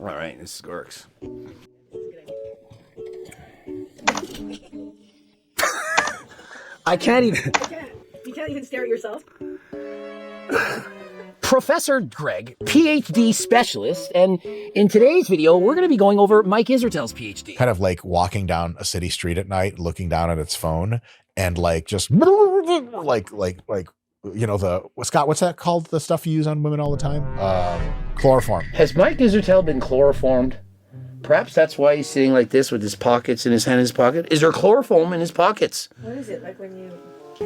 All right, this works. I can't even. You can't even stare at yourself. Professor Greg, PhD specialist, and in today's video, we're going to be going over Mike Isertel's PhD. Kind of like walking down a city street at night, looking down at its phone, and like just like you know, Scott, what's that called? The stuff you use on women all the time? Chloroform. Has Mike Isertel been chloroformed? Perhaps that's why he's sitting like this with his pockets in his hand in his pocket. Is there chloroform in his pockets? What is it like when you?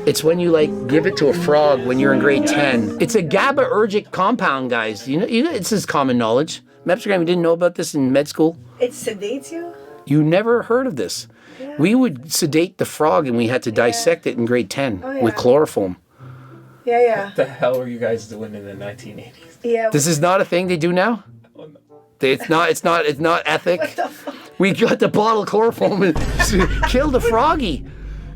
It's when you like give it to a frog when you're in grade 10. It's a GABAergic compound, guys. You know, it's just common knowledge. Mepsigram, you didn't know about this in med school? It sedates you? You never heard of this. Yeah. We would sedate the frog and we had to dissect it in grade 10 with chloroform. Yeah. What the hell were you guys doing in the 1980s? Yeah. This is not a thing they do now? Oh, no. It's not ethic. What the fuck? We got the bottle of chloroform and killed the froggy.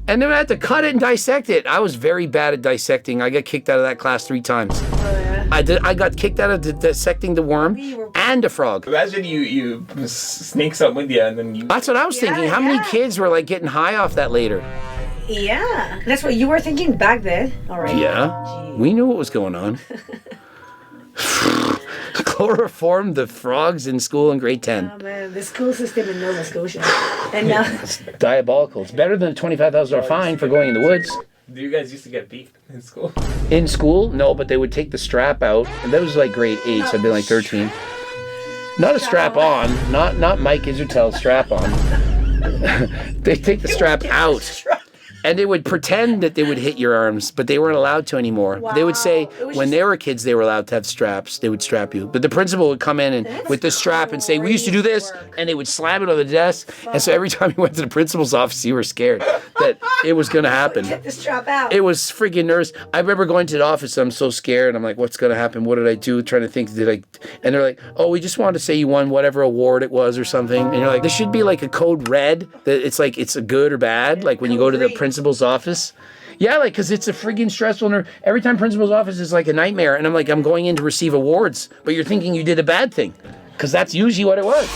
And then I had to cut it and dissect it. I was very bad at dissecting. I got kicked out of that class 3 times. Oh, yeah. I got kicked out of dissecting the worm and a frog. Imagine you sneak something with you and then you... That's what I was thinking. How many kids were like getting high off that later? Yeah. That's what you were thinking back then. All right. Yeah. Jeez. We knew what was going on. Chloroformed the frogs in school in grade 10. Oh man, the school system in Nova Scotia. And now It's diabolical. It's better than a $25,000 fine for going in the woods. Do you guys used to get beat in school? In school? No, but they would take the strap out. And that was like grade 8, so I'd been like 13. Not a strap on. Not Mike Isertel's strap on. They take the strap out. And they would pretend that they would hit your arms, but they weren't allowed to anymore. Wow. They would say when they were kids, they were allowed to have straps. They would strap you. But the principal would come in and with the strap and say, we used to do this. And they would slam it on the desk. And so every time you went to the principal's office, you were scared that it was going to happen. Get the strap out. It was freaking nervous. I remember going to the office. I'm so scared. I'm like, what's going to happen? What did I do? Trying to think, and they're like, oh, we just wanted to say you won whatever award it was or something. And you're like, there should be like a code red that it's like, it's a good or bad. Like when you go to the principal's office. Yeah, like, because it's a friggin' stressful. Every time principal's office is like a nightmare. And I'm like, I'm going in to receive awards. But you're thinking you did a bad thing. Because that's usually what it was.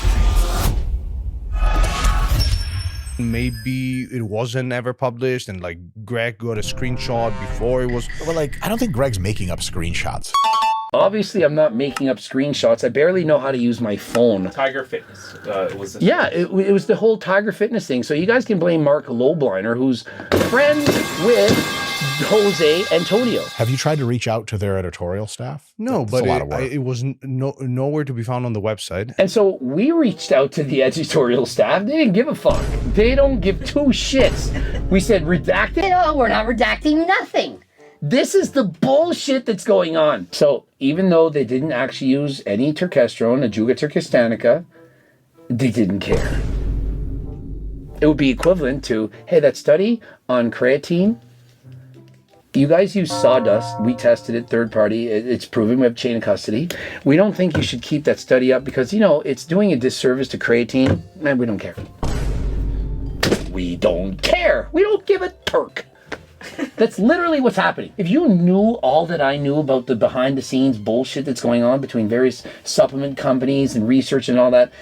Maybe it wasn't ever published and like Greg got a screenshot before it was. But like, I don't think Greg's making up screenshots. Obviously, I'm not making up screenshots. I barely know how to use my phone. Tiger Fitness was the it was the whole Tiger Fitness thing. So you guys can blame Mark Lobliner, who's friends with Jose Antonio. Have you tried to reach out to their editorial staff? No, That's but a lot of work. it was nowhere to be found on the website. And so we reached out to the editorial staff. They didn't give a fuck. They don't give 2 shits. We said, redact it? Oh, we're not redacting nothing. This is the bullshit that's going on. So even though they didn't actually use any turkesterone, Ajuga turkestanica, they didn't care. It would be equivalent to, hey, that study on creatine, you guys use sawdust. We tested it, third party. It's proven. We have chain of custody. We don't think you should keep that study up because, you know, it's doing a disservice to creatine. And we don't care. We don't care. We don't give a turk. That's literally what's happening. If you knew all that I knew about the behind the scenes bullshit that's going on between various supplement companies and research and all that,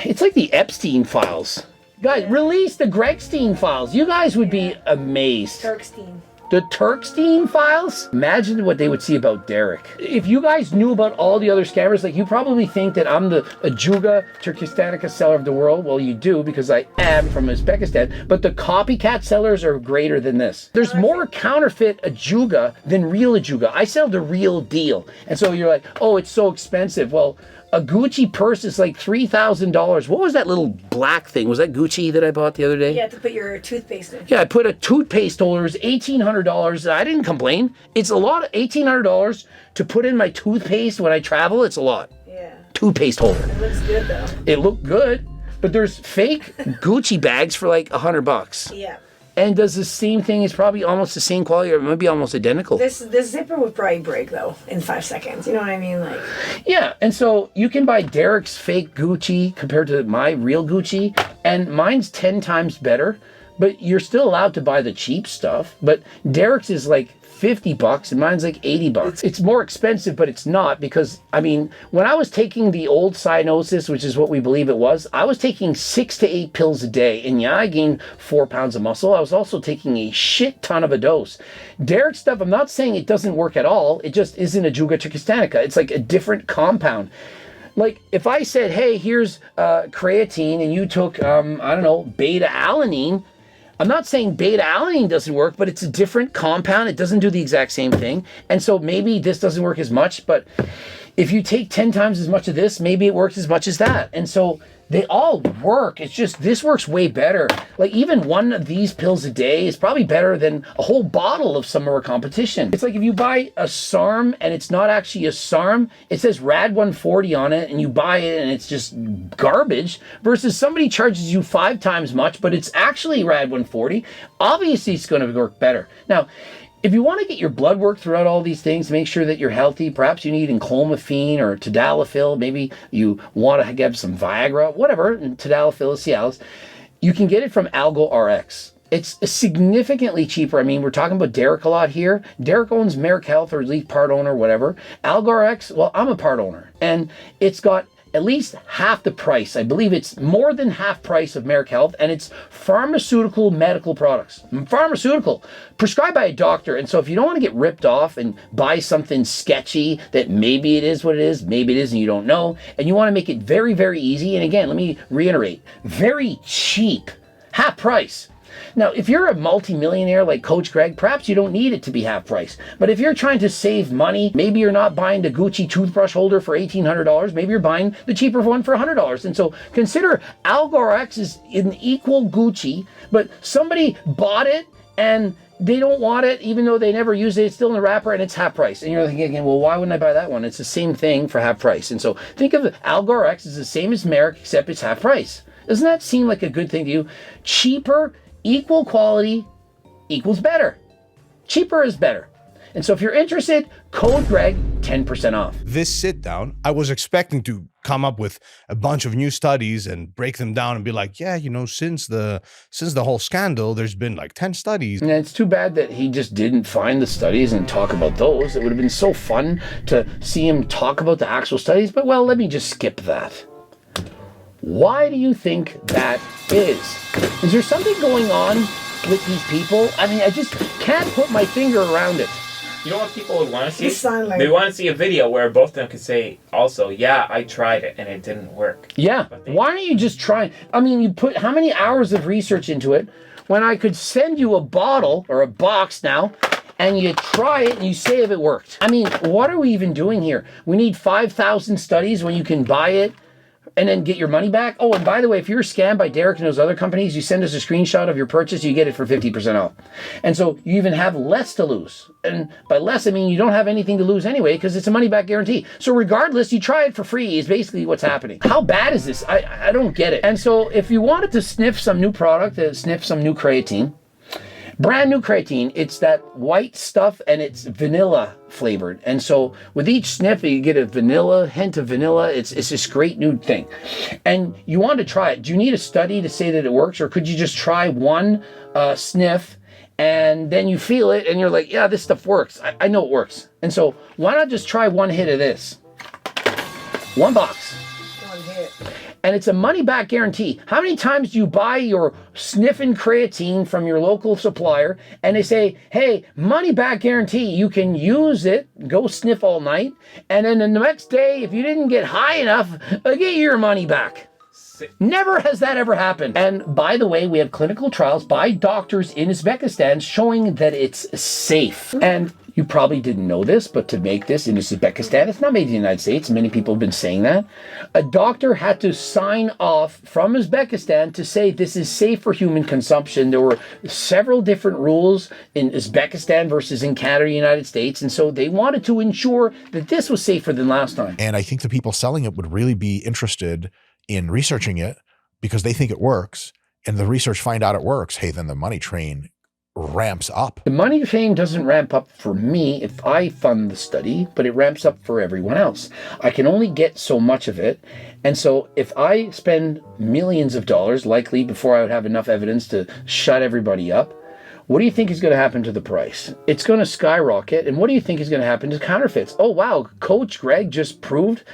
it's like the Epstein files. Guys, release the Gregstein files. You guys would be amazed. Turkstein. The Turkstein files? Imagine what they would see about Derek. If you guys knew about all the other scammers, like you probably think that I'm the Ajuga turkestanica seller of the world. Well, you do because I am from Uzbekistan, but the copycat sellers are greater than this. There's more counterfeit Ajuga than real Ajuga. I sell the real deal. And so you're like, oh, it's so expensive. Well, a Gucci purse is like $3,000. What was that little black thing? Was that Gucci that I bought the other day? Yeah, to put your toothpaste in. Yeah, I put a toothpaste holder. It's $1,800. I didn't complain. It's a lot. $1,800 to put in my toothpaste when I travel. It's a lot. Yeah. Toothpaste holder. It looks good though. It looked good, but there's fake Gucci bags for like $100. Yeah. And does the same thing. It's probably almost the same quality, or maybe almost identical. This zipper would probably break though in 5 seconds. You know what I mean? Like. Yeah, and so you can buy Derek's fake Gucci compared to my real Gucci, and mine's 10 times better. but you're still allowed to buy the cheap stuff. But Derek's is like $50 and mine's like $80. It's more expensive, but it's not, because I mean, when I was taking the old cyanosis, which is what we believe it was, I was taking 6 to 8 pills a day, and yeah, I gained 4 pounds of muscle. I was also taking a shit ton of a dose. Derek's stuff, I'm not saying it doesn't work at all, it just isn't Ajuga trichostanica. It's like a different compound. Like if I said, hey, here's creatine, and you took, I don't know, beta-alanine, I'm not saying beta-alanine doesn't work, but it's a different compound. It doesn't do the exact same thing. And so maybe this doesn't work as much, but if you take 10 times as much of this, maybe it works as much as that. And so they all work. It's just this works way better. Like even one of these pills a day is probably better than a whole bottle of some of our competition. It's like if you buy a SARM and it's not actually a SARM, it says Rad 140 on it, and you buy it and it's just garbage, versus somebody charges you 5 times much, but it's actually Rad 140. Obviously it's going to work better. Now, if you want to get your blood work throughout all these things, make sure that you're healthy, perhaps you need enclomiphene or tadalafil, maybe you want to get some Viagra, whatever, and tadalafil, Cialis, you can get it from Algorax. It's significantly cheaper. I mean, we're talking about Derek a lot here. Derek owns Merrick Health, or at least part owner, whatever. Algorax, well, I'm a part owner, and it's got at least half the price. I believe it's more than half price of Merrick Health, and it's pharmaceutical medical products. Pharmaceutical, prescribed by a doctor. And so if you don't want to get ripped off and buy something sketchy that maybe it is what it is, maybe it isn't, you don't know, and you want to make it very, very easy, and again, let me reiterate, very cheap, half price. Now, if you're a multimillionaire like Coach Greg, perhaps you don't need it to be half price. But if you're trying to save money, maybe you're not buying the Gucci toothbrush holder for $1,800. Maybe you're buying the cheaper one for $100. And so consider Algorax is an equal Gucci, but somebody bought it and they don't want it, even though they never use it. It's still in the wrapper and it's half price. And you're thinking again, well, why wouldn't I buy that one? It's the same thing for half price. And so think of Algorax as the same as Merrick, except it's half price. Doesn't that seem like a good thing to you? Cheaper, equal quality equals better. Cheaper is better. And so if you're interested, code Greg, 10% off. This sit down, I was expecting to come up with a bunch of new studies and break them down and be like, yeah, you know, since the whole scandal, there's been like 10 studies. And it's too bad that he just didn't find the studies and talk about those. It would have been so fun to see him talk about the actual studies, but well, let me just skip that. Why do you think that is? Is there something going on with these people? I mean, I just can't put my finger around it. You know what people would want to see? You sound like- They want to see a video where both of them could say, also, yeah, I tried it and it didn't work. Yeah. Why don't you just try? I mean, you put how many hours of research into it when I could send you a bottle or a box now, and you try it and you say if it worked. I mean, what are we even doing here? We need 5,000 studies when you can buy it and then get your money back. Oh, and by the way, if you're scammed by Derek and those other companies, you send us a screenshot of your purchase, you get it for 50% off. And so you even have less to lose. And by less, I mean you don't have anything to lose anyway, because it's a money back guarantee. So regardless, you try it for free is basically what's happening. How bad is this? I don't get it. And so if you wanted to sniff some new product, sniff some new creatine, brand new creatine, it's that white stuff and it's vanilla flavored. And so with each sniff, you get a vanilla, hint of vanilla. It's this great new thing. And you want to try it. Do you need a study to say that it works? Or could you just try one sniff and then you feel it and you're like, yeah, this stuff works. I know it works. And so why not just try one hit of this? One box. One hit. And it's a money-back guarantee. How many times do you buy your sniffing creatine from your local supplier and they say, hey, money-back guarantee, you can use it, go sniff all night, and then the next day, if you didn't get high enough, I'll get your money back. Never has that ever happened. And by the way, we have clinical trials by doctors in Uzbekistan showing that it's safe. And you probably didn't know this, but to make this in Uzbekistan, it's not made in the United States. Many people have been saying that. A doctor had to sign off from Uzbekistan to say this is safe for human consumption. There were several different rules in Uzbekistan versus in Canada, United States. And so they wanted to ensure that this was safer than last time. And I think the people selling it would really be interested in researching it because they think it works, and the research find out it works. Hey, then the money train ramps up. The money you're paying doesn't ramp up for me if I fund the study, but it ramps up for everyone else. I can only get so much of it. And so if I spend millions of dollars, likely before I would have enough evidence to shut everybody up, what do you think is going to happen to the price? It's going to skyrocket. And what do you think is going to happen to counterfeits? Oh, wow, Coach Greg just proved,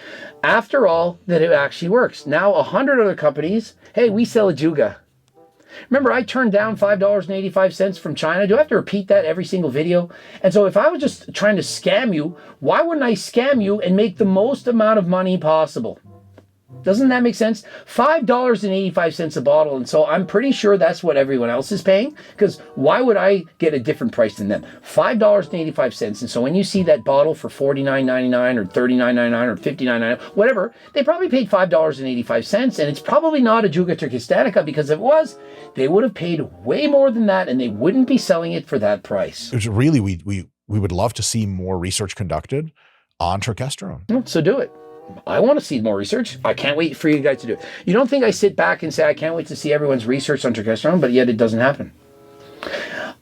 after all, that it actually works. Now, 100 other companies, hey, we sell Ajuga. Remember, I turned down $5.85 from China. Do I have to repeat that every single video? And so if I was just trying to scam you, why wouldn't I scam you and make the most amount of money possible? Doesn't that make sense? $5.85 a bottle. And so I'm pretty sure that's what everyone else is paying, because why would I get a different price than them? $5.85. And so when you see that bottle for $49.99 or $39.99 or $59.99, whatever, they probably paid $5.85. And it's probably not Ajuga Turkistanica, because if it was, they would have paid way more than that and they wouldn't be selling it for that price. Which really, we would love to see more research conducted on turkesterone. So do it. I want to see more research. I can't wait for you guys to do it. You don't think I sit back and say, I can't wait to see everyone's research on turkesterone, but yet it doesn't happen.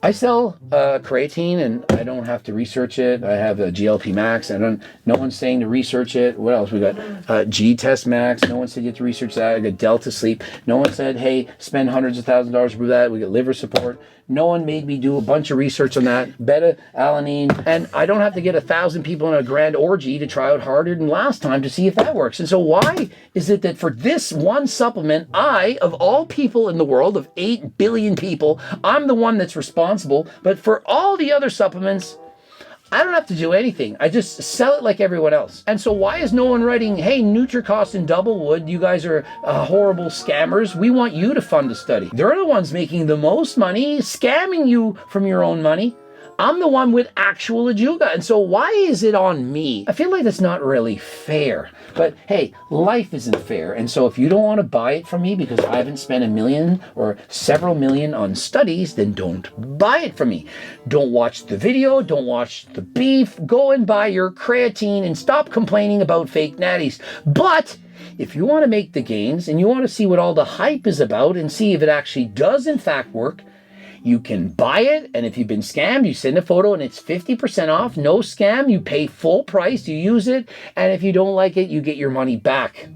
I sell creatine and I don't have to research it. I have a GLP Max. No one's saying to research it. What else? We got G-Test Max. No one said you have to research that. I got Delta Sleep. No one said, hey, spend hundreds of thousands of dollars for that. We got liver support. No one made me do a bunch of research on that. Beta-alanine. And I don't have to get 1,000 people in a grand orgy to try out harder than last time to see if that works. And so why is it that for this one supplement, I, of all people in the world, of 8 billion people, I'm the one that's responsible, but for all the other supplements, I don't have to do anything. I just sell it like everyone else. And so why is no one writing, hey, Nutricost and Doublewood, you guys are horrible scammers. We want you to fund a study. They're the ones making the most money, scamming you from your own money. I'm the one with actual Ajuga. And so why is it on me? I feel like that's not really fair. But hey, life isn't fair. And so if you don't want to buy it from me because I haven't spent $1 million or several million on studies, then don't buy it from me. Don't watch the video. Don't watch the beef. Go and buy your creatine and stop complaining about fake natties. But if you want to make the gains and you want to see what all the hype is about and see if it actually does in fact work, you can buy it, and if you've been scammed, you send a photo and it's 50% off. No scam, you pay full price, you use it, and if you don't like it, you get your money back.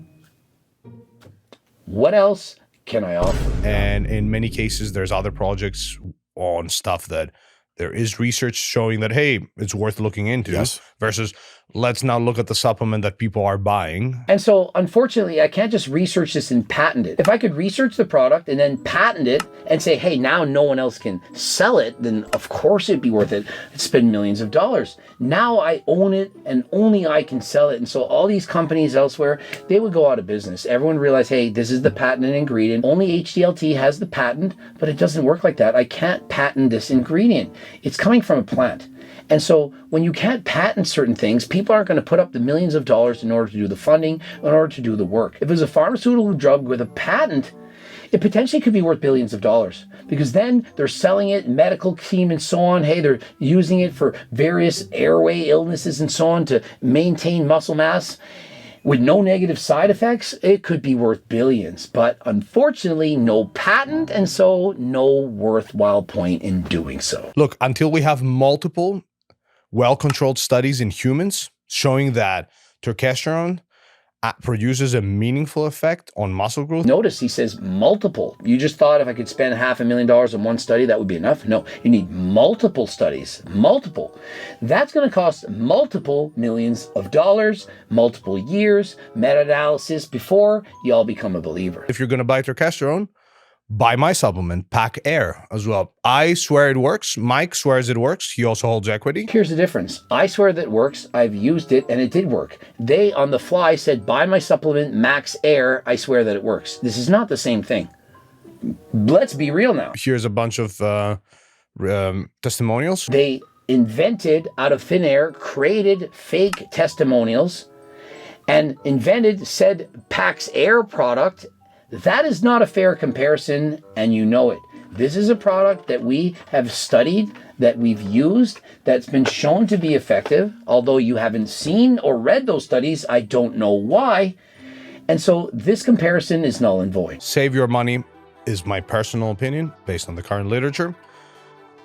What else can I offer? And in many cases, there's other projects on stuff that there is research showing that, hey, it's worth looking into, yes, versus let's now look at the supplement that people are buying. And so, unfortunately, I can't just research this and patent it. If I could research the product and then patent it and say, hey, now no one else can sell it, then of course it'd be worth it. I'd spend millions of dollars. Now I own it and only I can sell it. And so all these companies elsewhere, they would go out of business. Everyone realized, hey, this is the patented ingredient. Only HDLT has the patent, but it doesn't work like that. I can't patent this ingredient. It's coming from a plant. And so when you can't patent certain things, people aren't going to put up the millions of dollars in order to do the funding, in order to do the work. If it was a pharmaceutical drug with a patent, it potentially could be worth billions of dollars, because then they're selling it, medical team and so on. Hey, they're using it for various airway illnesses and so on to maintain muscle mass with no negative side effects. It could be worth billions, but unfortunately no patent, and so no worthwhile point in doing so. Look, until we have multiple well-controlled studies in humans showing that turkesterone produces a meaningful effect on muscle growth. Notice he says multiple. You just thought if I could spend $500,000 on one study, that would be enough? No, you need multiple studies, multiple. That's going to cost multiple millions of dollars, multiple years, meta-analysis before you all become a believer. If you're going to buy turkesterone, buy my supplement, Pack Air, as well. I swear it works. Mike swears it works. He also holds equity. Here's the difference. I swear that it works. I've used it and it did work. They, on the fly, said, buy my supplement, Max Air. I swear that it works. This is not the same thing. Let's be real now. Here's a bunch of testimonials. They invented out of thin air, created fake testimonials, and invented said Pax Air product. That is not a fair comparison, and you know it. This is a product that we have studied, that we've used, that's been shown to be effective. Although you haven't seen or read those studies, I don't know why. And so this comparison is null and void. Save your money is my personal opinion based on the current literature.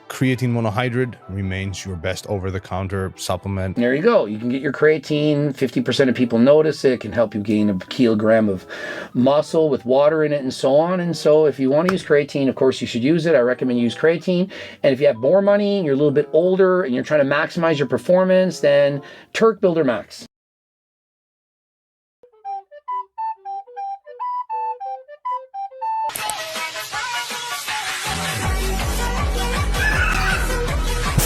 creatine monohydrate remains your best over-the-counter supplement. There you go. You can get your creatine. 50% of people notice it. It can help you gain a kilogram of muscle with water in it and so on. And so if you want to use creatine, of course, you should use it. I recommend you use creatine. And if you have more money, you're a little bit older, and you're trying to maximize your performance, then Turk Builder Max.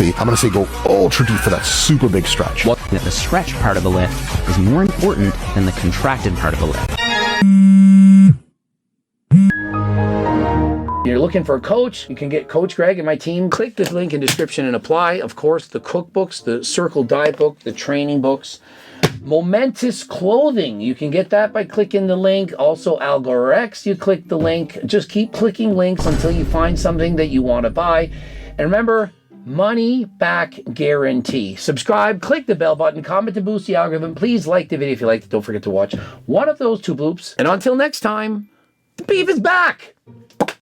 I'm going to say go ultra deep for that super big stretch. Well, the stretch part of the lift is more important than the contracted part of the lift. You're looking for a coach, you can get Coach Greg and my team. Click this link in description and apply. Of course, the cookbooks, the Circle Diet book, the training books. Momentous clothing, you can get that by clicking the link. Also Algorax, you click the link. Just keep clicking links until you find something that you want to buy. And remember, money back guarantee. Subscribe, click the bell button, comment to boost the algorithm. Please like the video if you liked it. Don't forget to watch one of those 2 bloops. And until next time, the beef is back.